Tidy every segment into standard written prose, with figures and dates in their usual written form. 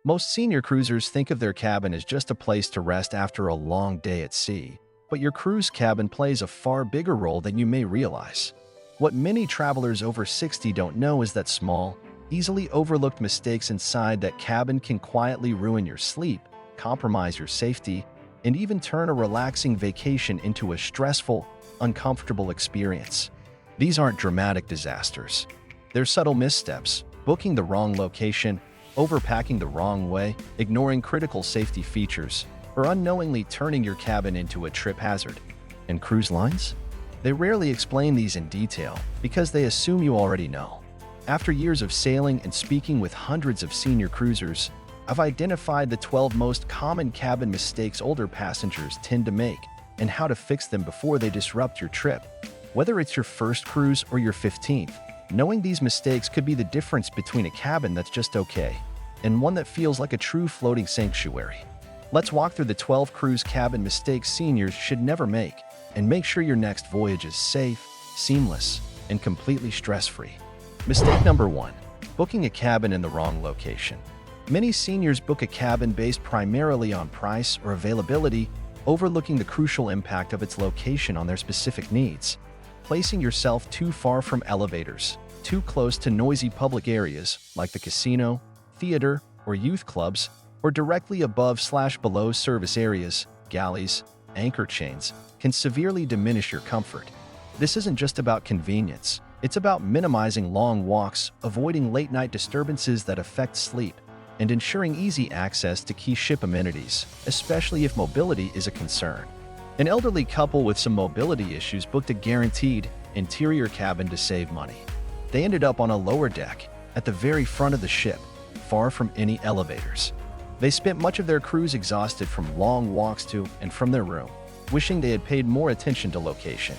Most senior cruisers think of their cabin as just a place to rest after a long day at sea, but your cruise cabin plays a far bigger role than you may realize. What many travelers over 60 don't know is that small, easily overlooked mistakes inside that cabin can quietly ruin your sleep, compromise your safety, and even turn a relaxing vacation into a stressful, uncomfortable experience. These aren't dramatic disasters. They're subtle missteps: booking the wrong location, overpacking the wrong way, ignoring critical safety features, or unknowingly turning your cabin into a trip hazard. And cruise lines? They rarely explain these in detail because they assume you already know. After years of sailing and speaking with hundreds of senior cruisers, I've identified the 12 most common cabin mistakes older passengers tend to make and how to fix them before they disrupt your trip. Whether it's your first cruise or your 15th, knowing these mistakes could be the difference between a cabin that's just okay and one that feels like a true floating sanctuary. Let's walk through the 12 cruise cabin mistakes seniors should never make and make sure your next voyage is safe, seamless, and completely stress-free. Mistake number 1: booking a cabin in the wrong location. Many seniors book a cabin based primarily on price or availability, overlooking the crucial impact of its location on their specific needs. Placing yourself too far from elevators, too close to noisy public areas like the casino, theater, or youth clubs, or directly above/below service areas, galleys, anchor chains, can severely diminish your comfort. This isn't just about convenience. It's about minimizing long walks, avoiding late-night disturbances that affect sleep, and ensuring easy access to key ship amenities, especially if mobility is a concern. An elderly couple with some mobility issues booked a guaranteed interior cabin to save money. They ended up on a lower deck, at the very front of the ship, far from any elevators. They spent much of their cruise exhausted from long walks to and from their room, wishing they had paid more attention to location.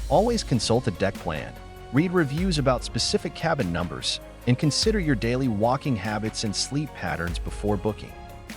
Always consult a deck plan, read reviews about specific cabin numbers, and consider your daily walking habits and sleep patterns before booking.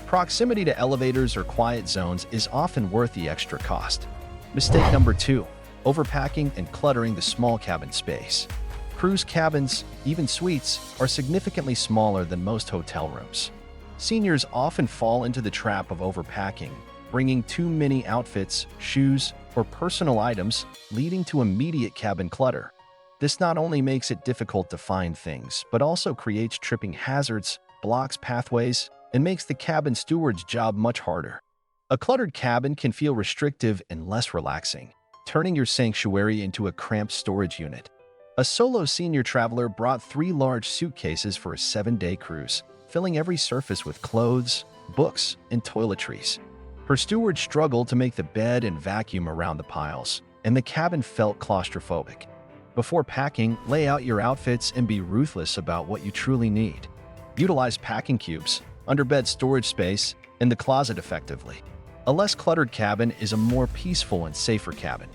Proximity to elevators or quiet zones is often worth the extra cost. Mistake number 2: overpacking and cluttering the small cabin space. Cruise cabins, even suites, are significantly smaller than most hotel rooms. Seniors often fall into the trap of overpacking, bringing too many outfits, shoes, or personal items, leading to immediate cabin clutter. This not only makes it difficult to find things, but also creates tripping hazards, blocks pathways, and makes the cabin steward's job much harder. A cluttered cabin can feel restrictive and less relaxing, turning your sanctuary into a cramped storage unit. A solo senior traveler brought 3 large suitcases for a 7-day cruise, filling every surface with clothes, books, and toiletries. Her steward struggled to make the bed and vacuum around the piles, and the cabin felt claustrophobic. Before packing, lay out your outfits and be ruthless about what you truly need. Utilize packing cubes, underbed storage space, and the closet effectively. A less cluttered cabin is a more peaceful and safer cabin.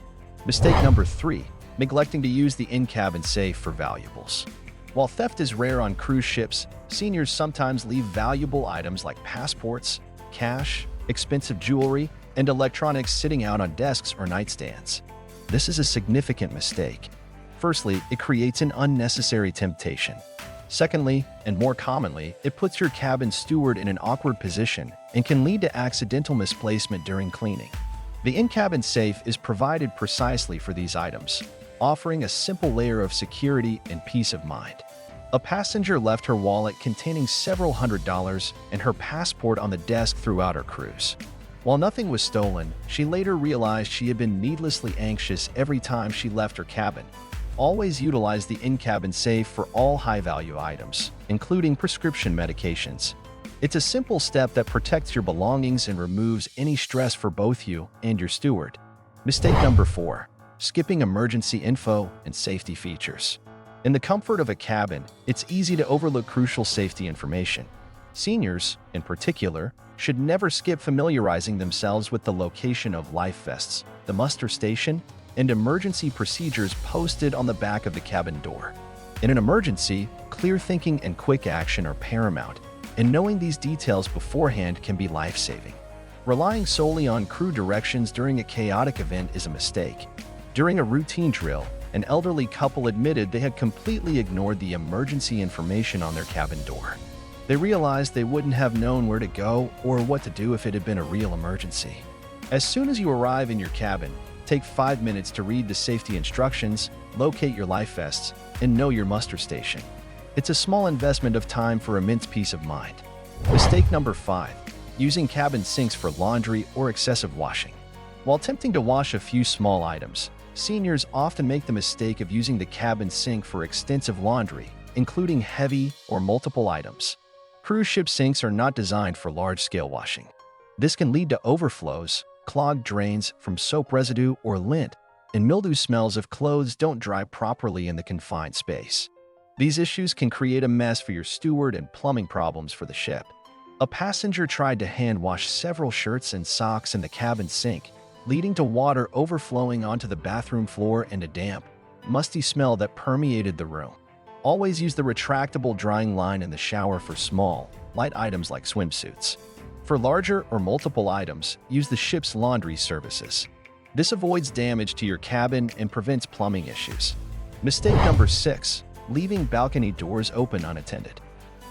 Mistake number 3: neglecting to use the in-cabin safe for valuables. While theft is rare on cruise ships, seniors sometimes leave valuable items like passports, cash, expensive jewelry, and electronics sitting out on desks or nightstands. This is a significant mistake. Firstly, it creates an unnecessary temptation. Secondly, and more commonly, it puts your cabin steward in an awkward position and can lead to accidental misplacement during cleaning. The in-cabin safe is provided precisely for these items, offering a simple layer of security and peace of mind. A passenger left her wallet containing several $100s and her passport on the desk throughout her cruise. While nothing was stolen, she later realized she had been needlessly anxious every time she left her cabin. Always utilize the in-cabin safe for all high-value items, including prescription medications. It's a simple step that protects your belongings and removes any stress for both you and your steward. Mistake number 4: skipping emergency info and safety features. In the comfort of a cabin, it's easy to overlook crucial safety information. Seniors, in particular, should never skip familiarizing themselves with the location of life vests, the muster station, and emergency procedures posted on the back of the cabin door. In an emergency, clear thinking and quick action are paramount, and knowing these details beforehand can be life-saving. Relying solely on crew directions during a chaotic event is a mistake. During a routine drill, an elderly couple admitted they had completely ignored the emergency information on their cabin door. They realized they wouldn't have known where to go or what to do if it had been a real emergency. As soon as you arrive in your cabin, take 5 minutes to read the safety instructions, locate your life vests, and know your muster station. It's a small investment of time for immense peace of mind. Mistake number 5. Using cabin sinks for laundry or excessive washing. While attempting to wash a few small items, seniors often make the mistake of using the cabin sink for extensive laundry, including heavy or multiple items. Cruise ship sinks are not designed for large-scale washing. This can lead to overflows, clogged drains from soap residue or lint, and mildew smells if clothes don't dry properly in the confined space. These issues can create a mess for your steward and plumbing problems for the ship. A passenger tried to hand wash several shirts and socks in the cabin sink, leading to water overflowing onto the bathroom floor and a damp, musty smell that permeated the room. Always use the retractable drying line in the shower for small, light items like swimsuits. For larger or multiple items, use the ship's laundry services. This avoids damage to your cabin and prevents plumbing issues. Mistake number 6. Leaving balcony doors open unattended.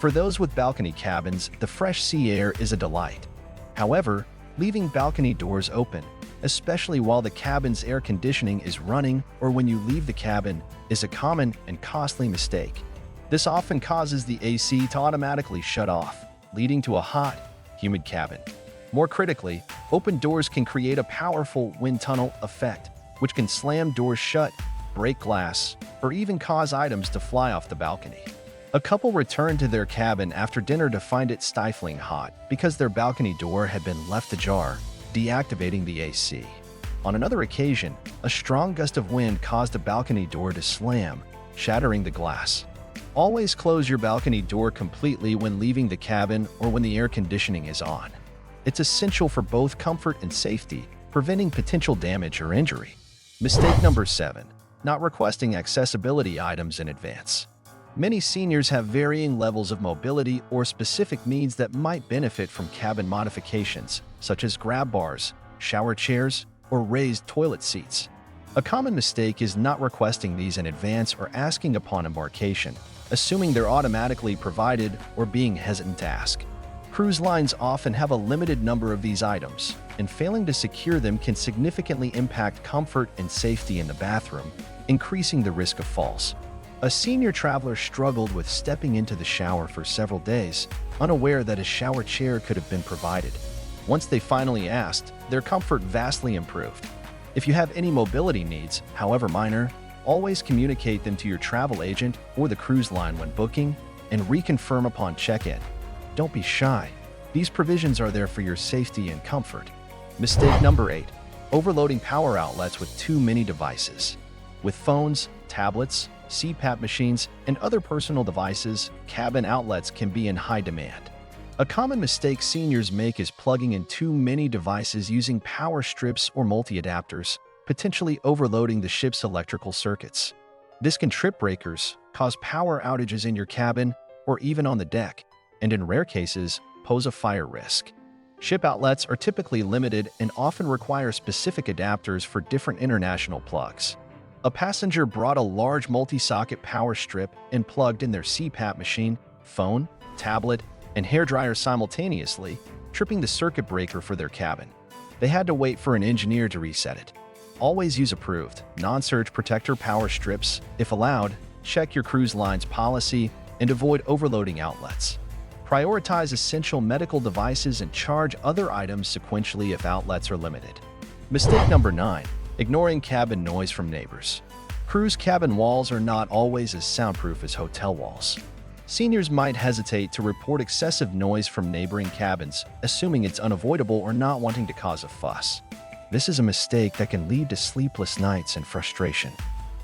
For those with balcony cabins, the fresh sea air is a delight. However, leaving balcony doors open, especially while the cabin's air conditioning is running or when you leave the cabin, is a common and costly mistake. This often causes the AC to automatically shut off, leading to a hot, humid cabin. More critically, open doors can create a powerful wind tunnel effect, which can slam doors shut, break glass, or even cause items to fly off the balcony. A couple returned to their cabin after dinner to find it stifling hot because their balcony door had been left ajar, deactivating the AC. On another occasion, a strong gust of wind caused a balcony door to slam, shattering the glass. Always close your balcony door completely when leaving the cabin or when the air conditioning is on. It's essential for both comfort and safety, preventing potential damage or injury. Mistake number 7. Not requesting accessibility items in advance. Many seniors have varying levels of mobility or specific needs that might benefit from cabin modifications, such as grab bars, shower chairs, or raised toilet seats. A common mistake is not requesting these in advance or asking upon embarkation, assuming they're automatically provided or being hesitant to ask. Cruise lines often have a limited number of these items, and failing to secure them can significantly impact comfort and safety in the bathroom, increasing the risk of falls. A senior traveler struggled with stepping into the shower for several days, unaware that a shower chair could have been provided. Once they finally asked, their comfort vastly improved. If you have any mobility needs, however minor, always communicate them to your travel agent or the cruise line when booking, and reconfirm upon check-in. Don't be shy. These provisions are there for your safety and comfort. Mistake number 8. Overloading power outlets with too many devices. With phones, tablets, CPAP machines, and other personal devices, cabin outlets can be in high demand. A common mistake seniors make is plugging in too many devices using power strips or multi-adapters, potentially overloading the ship's electrical circuits. This can trip breakers, cause power outages in your cabin or even on the deck, and in rare cases, pose a fire risk. Ship outlets are typically limited and often require specific adapters for different international plugs. A passenger brought a large multi-socket power strip and plugged in their CPAP machine, phone, tablet, and hairdryer simultaneously, tripping the circuit breaker for their cabin. They had to wait for an engineer to reset it. Always use approved, non-surge protector power strips. If allowed, check your cruise line's policy and avoid overloading outlets. Prioritize essential medical devices and charge other items sequentially if outlets are limited. Mistake number 9. Ignoring cabin noise from neighbors. Cruise cabin walls are not always as soundproof as hotel walls. Seniors might hesitate to report excessive noise from neighboring cabins, assuming it's unavoidable or not wanting to cause a fuss. This is a mistake that can lead to sleepless nights and frustration.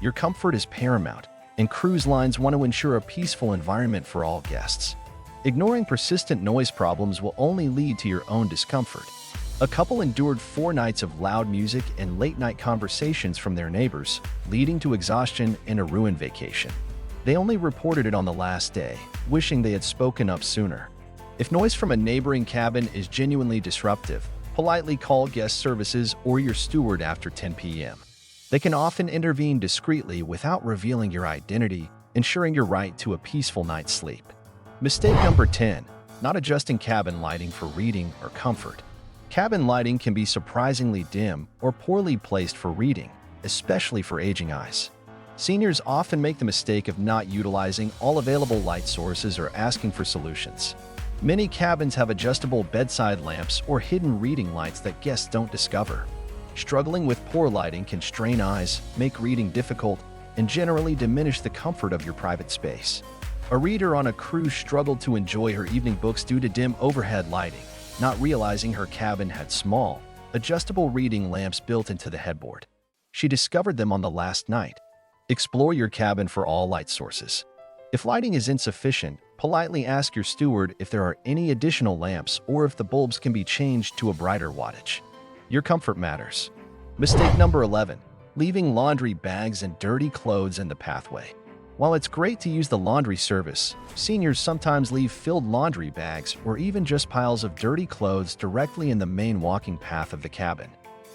Your comfort is paramount, and cruise lines want to ensure a peaceful environment for all guests. Ignoring persistent noise problems will only lead to your own discomfort. A couple endured 4 nights of loud music and late-night conversations from their neighbors, leading to exhaustion and a ruined vacation. They only reported it on the last day, wishing they had spoken up sooner. If noise from a neighboring cabin is genuinely disruptive, politely call guest services or your steward after 10 p.m. They can often intervene discreetly without revealing your identity, ensuring your right to a peaceful night's sleep. Mistake number 10. Not adjusting cabin lighting for reading or comfort. Cabin lighting can be surprisingly dim or poorly placed for reading, especially for aging eyes. Seniors often make the mistake of not utilizing all available light sources or asking for solutions. Many cabins have adjustable bedside lamps or hidden reading lights that guests don't discover. Struggling with poor lighting can strain eyes, make reading difficult, and generally diminish the comfort of your private space. A reader on a cruise struggled to enjoy her evening books due to dim overhead lighting, not realizing her cabin had small, adjustable reading lamps built into the headboard. She discovered them on the last night. Explore your cabin for all light sources. If lighting is insufficient, politely ask your steward if there are any additional lamps or if the bulbs can be changed to a brighter wattage. Your comfort matters. Mistake number 11. Leaving laundry bags and dirty clothes in the pathway. While it's great to use the laundry service, seniors sometimes leave filled laundry bags or even just piles of dirty clothes directly in the main walking path of the cabin.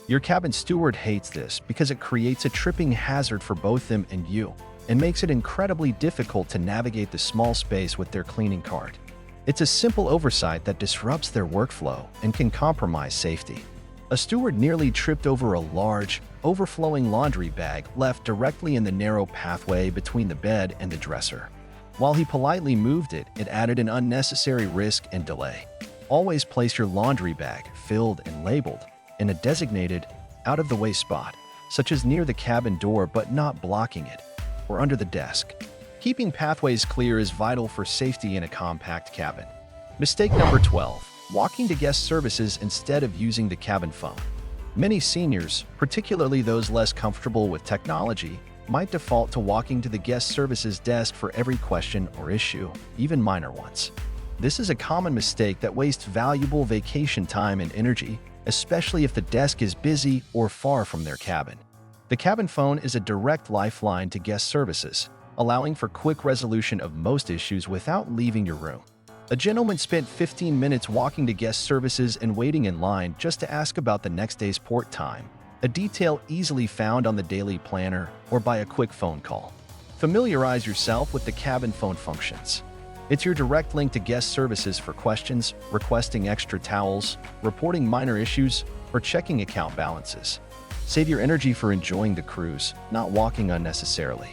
Your cabin steward hates this because it creates a tripping hazard for both them and you, and makes it incredibly difficult to navigate the small space with their cleaning cart. It's a simple oversight that disrupts their workflow and can compromise safety. A steward nearly tripped over a large, overflowing laundry bag left directly in the narrow pathway between the bed and the dresser. While he politely moved it, it added an unnecessary risk and delay. Always place your laundry bag, filled and labeled, in a designated, out-of-the-way spot, such as near the cabin door but not blocking it, or under the desk. Keeping pathways clear is vital for safety in a compact cabin. Mistake number 12. Walking to guest services instead of using the cabin phone. Many seniors, particularly those less comfortable with technology, might default to walking to the guest services desk for every question or issue, even minor ones. This is a common mistake that wastes valuable vacation time and energy, especially if the desk is busy or far from their cabin. The cabin phone is a direct lifeline to guest services, allowing for quick resolution of most issues without leaving your room. A gentleman spent 15 minutes walking to guest services and waiting in line just to ask about the next day's port time, a detail easily found on the daily planner or by a quick phone call. Familiarize yourself with the cabin phone functions. It's your direct link to guest services for questions, requesting extra towels, reporting minor issues, or checking account balances. Save your energy for enjoying the cruise, not walking unnecessarily.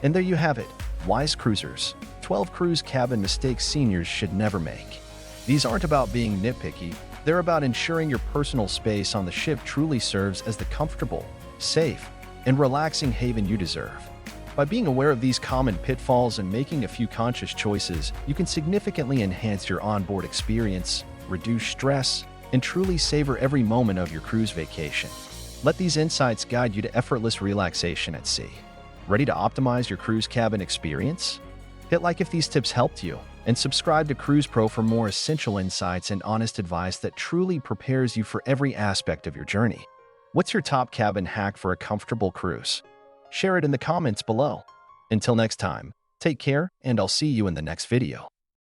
And there you have it, wise cruisers. 12 cruise cabin mistakes seniors should never make. These aren't about being nitpicky, they're about ensuring your personal space on the ship truly serves as the comfortable, safe, and relaxing haven you deserve. By being aware of these common pitfalls and making a few conscious choices, you can significantly enhance your onboard experience, reduce stress, and truly savor every moment of your cruise vacation. Let these insights guide you to effortless relaxation at sea. Ready to optimize your cruise cabin experience? Hit like if these tips helped you, and subscribe to Cruise Pro for more essential insights and honest advice that truly prepares you for every aspect of your journey. What's your top cabin hack for a comfortable cruise? Share it in the comments below. Until next time, take care, and I'll see you in the next video.